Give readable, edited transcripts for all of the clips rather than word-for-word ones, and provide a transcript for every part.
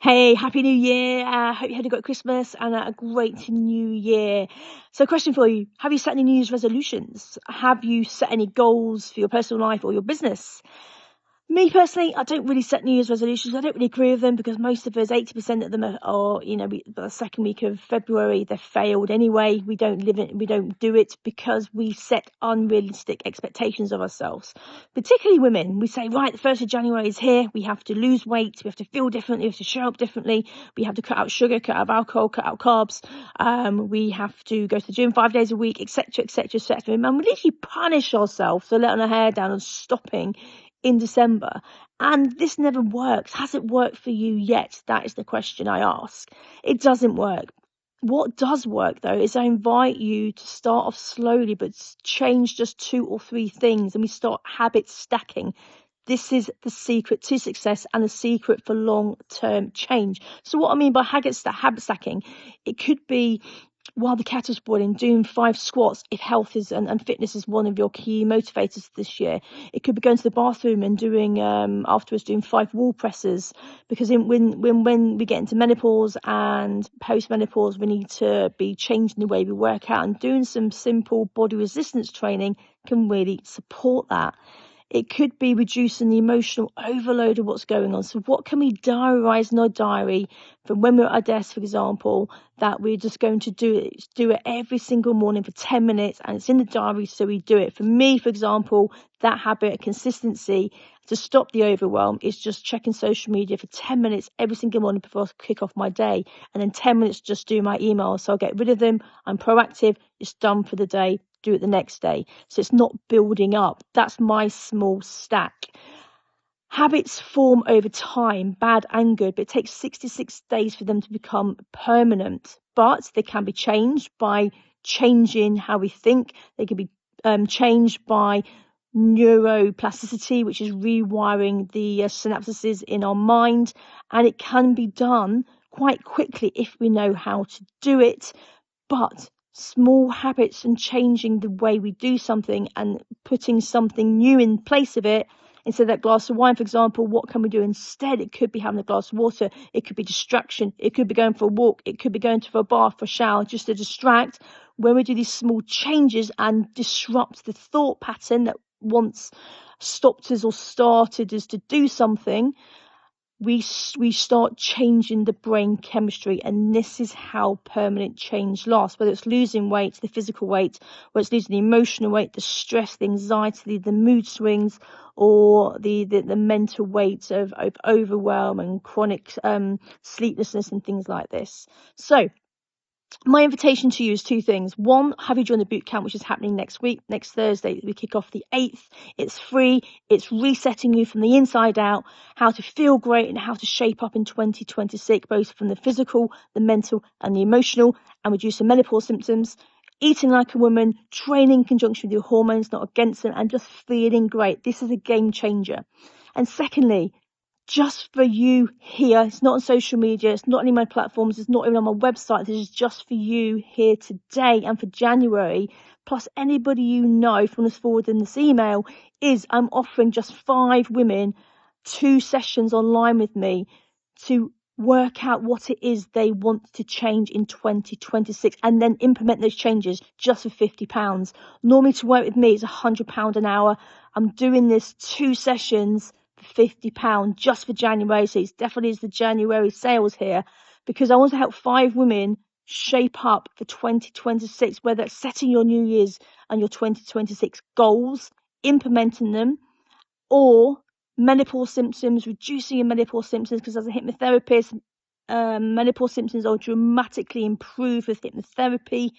Hey, happy new year. Hope you had a great Christmas and a great new year. So, question for you. Have you set any New Year's resolutions? Have you set any goals for your personal life or your business? Me personally, I don't really set New Year's resolutions. I don't really agree with them because most of us, 80% of them are the second week of February, they've failed anyway. We don't do it because we set unrealistic expectations of ourselves, particularly women. We say, right, the 1st of January is here. We have to lose weight. We have to feel differently. We have to show up differently. We have to cut out sugar, cut out alcohol, cut out carbs. We have to go to the gym 5 days a week, etc., etc., etc. And we literally punish ourselves for letting our hair down and stopping in December. And this never works. Has it worked for you yet? That is the question I ask. It doesn't work. What does work though is I invite you to start off slowly, but change just 2 or 3 things, and we start habit stacking. This is the secret to success and the secret for long-term change. So what I mean by habit stacking, it could be while the kettle's boiling, doing 5 squats if health is and fitness is one of your key motivators this year. It could be going to the bathroom and doing afterwards doing 5 wall presses, because when we get into menopause and post-menopause, we need to be changing the way we work out, and doing some simple body resistance training can really support that. It could be reducing the emotional overload of what's going on. So what can we diarise in our diary from when we're at our desk, for example, that we're just going to do it every single morning for 10 minutes, and it's in the diary, so we do it. For me, for example, that habit of consistency to stop the overwhelm is just checking social media for 10 minutes every single morning before I kick off my day, and then 10 minutes just do my emails. So I'll get rid of them. I'm proactive. It's done for the day. Do it the next day. So it's not building up. That's my small stack. Habits form over time, bad and good, but it takes 66 days for them to become permanent. But they can be changed by changing how we think. They can be changed by neuroplasticity, which is rewiring the synapses in our mind. And it can be done quite quickly if we know how to do it. But small habits and changing the way we do something and putting something new in place of it, instead of that glass of wine, for example, what can we do instead? It could be having a glass of water. It could be distraction. It could be going for a walk. It could be going to a bath for a shower, just to distract. When we do these small changes and disrupt the thought pattern that once stopped us or started us to do something, we start changing the brain chemistry, and this is how permanent change lasts. Whether it's losing weight, the physical weight, whether it's losing the emotional weight, the stress, the anxiety, the mood swings, or the mental weight of overwhelm and chronic sleeplessness and things like this. So my invitation to you is 2 things. 1, have you joined the boot camp, which is happening next week, next Thursday. We kick off the 8th. It's free. It's resetting you from the inside out, how to feel great and how to shape up in 2026, both from the physical, the mental and the emotional, and reduce the menopause symptoms. Eating like a woman, training in conjunction with your hormones, not against them, and just feeling great. This is a game changer. And secondly, just for you here, it's not on social media, it's not on any of my platforms, it's not even on my website. This is just for you here today and for January, plus anybody you know from this forward in this email, is I'm offering just 5 women 2 sessions online with me to work out what it is they want to change in 2026 and then implement those changes just for £50. Normally to work with me it's £100 an hour. I'm doing this 2 sessions for £50 just for January, so it definitely is the January sales here, because I want to help 5 women shape up for 2026, whether it's setting your New Year's and your 2026 goals, implementing them, or menopause symptoms, reducing your menopause symptoms, because as a hypnotherapist, menopause symptoms are dramatically improved with hypnotherapy.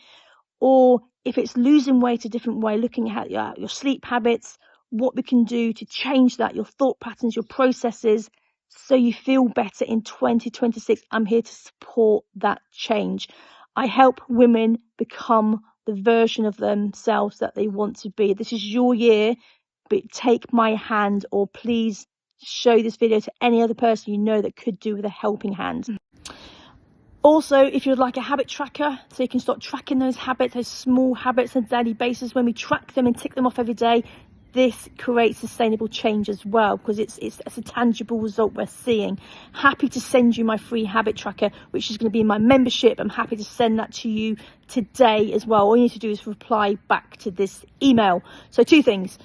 Or if it's losing weight a different way, looking at your sleep habits, what we can do to change that, your thought patterns, your processes, so you feel better in 2026. I'm here to support that change. I help women become the version of themselves that they want to be. This is your year, but take my hand, or please show this video to any other person you know that could do with a helping hand. Also, if you'd like a habit tracker, so you can start tracking those habits, those small habits on a daily basis, when we track them and tick them off every day, this creates sustainable change as well, because it's a tangible result we're seeing. Happy to send you my free habit tracker, which is going to be in my membership. I'm happy to send that to you today as well. All you need to do is reply back to this email. So 2 things: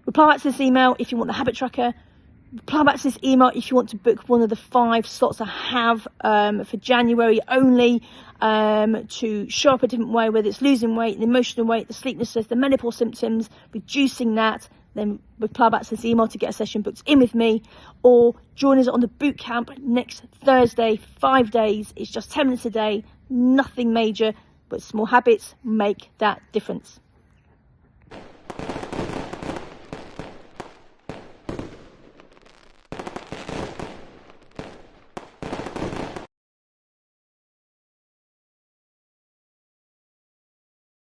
reply back to this email if you want the habit tracker. Reply back to this email if you want to book one of the 5 slots I have for January only, to show up a different way, whether it's losing weight, the emotional weight, the sleeplessness, the menopause symptoms, reducing that. Then reply back to this email to get a session booked in with me, or join us on the boot camp next Thursday, 5 days. It's just 10 minutes a day, nothing major, but small habits make that difference.